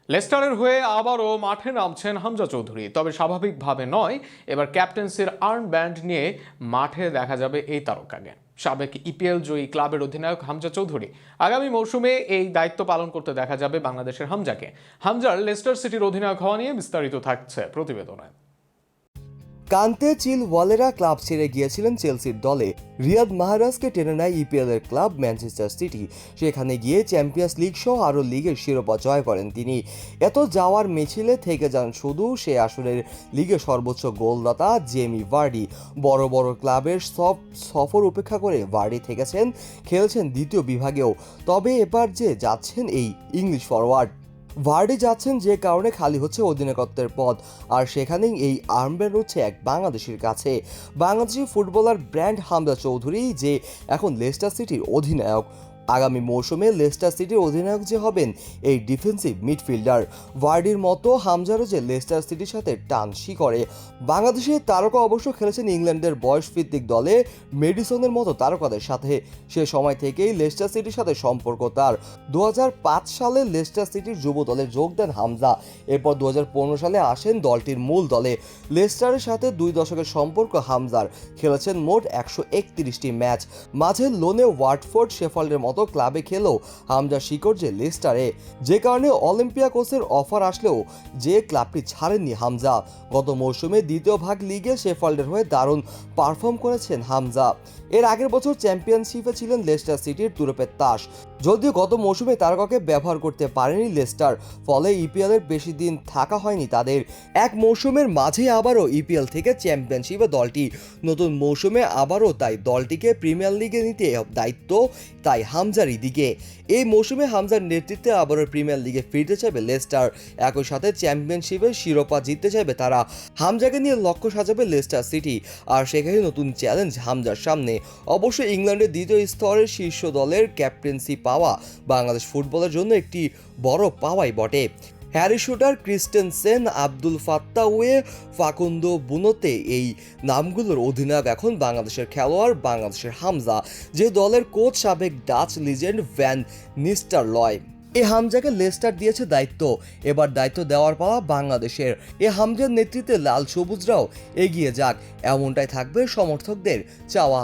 লেস্টারের হয়ে আবারও মাঠে নামছেন হামজা চৌধুরী, তবে স্বাভাবিকভাবে নয়। এবার ক্যাপ্টেন্সির আর্ম ব্যান্ড নিয়ে মাঠে দেখা যাবে এই তারকাকে। সাবেক ইপিএল জয়ী ক্লাবের অধিনায়ক হামজা চৌধুরী আগামী মৌসুমে এই দায়িত্ব পালন করতে দেখা যাবে বাংলাদেশের হামজাকে। হামজার লেস্টার সিটির অধিনায়ক হওয়া নিয়ে বিস্তারিত থাকছে প্রতিবেদনে। কান্তে চিলওয়ালেরা ক্লাব ছেড়ে গিয়েছিলেন চেলসির দলে। রিয়াদ মাহরাজকে টেনে নেয় ইপিএল এর ক্লাব ম্যানচেস্টার সিটি। সেখানে গিয়ে চ্যাম্পিয়ন্স লিগ সহ আরও লিগের শিরোপা জয় করেন তিনি। এত যাওয়ার মিছিলে থেকে যান শুধু সে আসরের লিগে সর্বোচ্চ গোলদাতা জেমি ভার্ডি। বড় বড় ক্লাবের সব সফর উপেক্ষা করে ভার্ডি থেকেছেন, খেলছেন দ্বিতীয় বিভাগেও। তবে এবার যে যাচ্ছেন এই ইংলিশ ফরওয়ার্ড। ভার্ডি যাচ্ছেন যে কারণে খালি হচ্ছে অধিনায়কত্বের পদ, আর সেখানেই এই আর্মব্যান্ড হচ্ছে এক বাংলাদেশির কাছে। বাংলাদেশি ফুটবলার ব্র্যান্ড হামজা চৌধুরী যে এখন লেস্টার সিটির অধিনায়ক। আগামী মৌসুমে লেস্টার সিটির অধিনায়ক যে হবেন এই ডিফেন্সিভ মিডফিল্ডার। ভার্ডির মতো হামজারও যে লেস্টার সিটির সাথে টানসি করে। বাংলাদেশের তারকা অবশ্য খেলেছেন ইংল্যান্ডের বয়সভিত্তিক দলে মেডিসনের মতো তারকাদের সাথে। সে সময় থেকেই লেস্টার সিটির সাথে সম্পর্ক তার। 2005 সালে লেস্টার সিটির যুব দলে যোগ দেন হামজা। এরপর 2015 সালে আসেন দলটির মূল দলে। লেস্টারের সাথে 2 দশকের সম্পর্ক হামজার। খেলেছেন মোট 131টি ম্যাচ। মাঝে লোনে ওয়াটফোর্ড, শেফাল্ডের মতো ক্লাবে খেলেও হামজা শিকড় যে লেস্টারে, যে কারণে অলিম্পিয়াকোসের অফার আসলেও যে ক্লাবটি ছাড়েননি হামজা। গত মৌসুমে দ্বিতীয় ভাগ লিগে শেফাল্ডের হয়ে দারুণ পারফর্ম করেছেন হামজা। এর আগের বছর চ্যাম্পিয়নশিপে ছিলেন লেস্টার সিটির তুরপের তাস। যদিও গত মৌসুমে তারকাকে ব্যবহার করতে পারেনি লেস্টার, ফলে ইপিএল এর বেশি দিন থাকা হয়নি তাদের। এক মৌসুমের মাঝে আবারও ইপিএল থেকে চ্যাম্পিয়নশিপে দলটি। নতুন মৌসুমে আবারও তাই দলটিকে প্রিমিয়ার লিগে নিতে দায়িত্ব তাই হামজারই দিকে। এই মৌসুমে হামজার নেতৃত্বে আবারও প্রিমিয়ার লিগে ফিরতে চাইবে লেস্টার। একই সাথে চ্যাম্পিয়নশিপের শিরোপা জিততে চাইবে তারা। হামজাকে নিয়ে লক্ষ্য সাজাবে লেস্টার সিটি, আর সেখানে নতুন চ্যালেঞ্জ হামজার সামনে। অবশ্যই ইংল্যান্ডের দ্বিতীয় স্তরের শীর্ষ দলের ক্যাপ্টেন্সি পাওয়া বাংলাদেশ ফুটবলের জন্য একটি বড় পাওয়াই বটে। Harry Souttar, Christensen, Abdul Fatawu, Facundo Buonanotte এই নামগুলোর অধিনায়ক এখন বাংলাদেশের খেলোয়াড় বাংলাদেশের হামজা, যে দলের কোচ সাবেক ডাচ লিজেন্ড ভ্যান নিস্টারলয়। এই হামজাকে লেস্টার দিয়েছে দায়িত্ব, এবার দায়িত্ব দেওয়ার পালা বাংলাদেশের। এই হামজার নেতৃত্বে লাল সবুজরাও এগিয়ে যাক, এমনটাই থাকবে সমর্থকদের চাওয়া।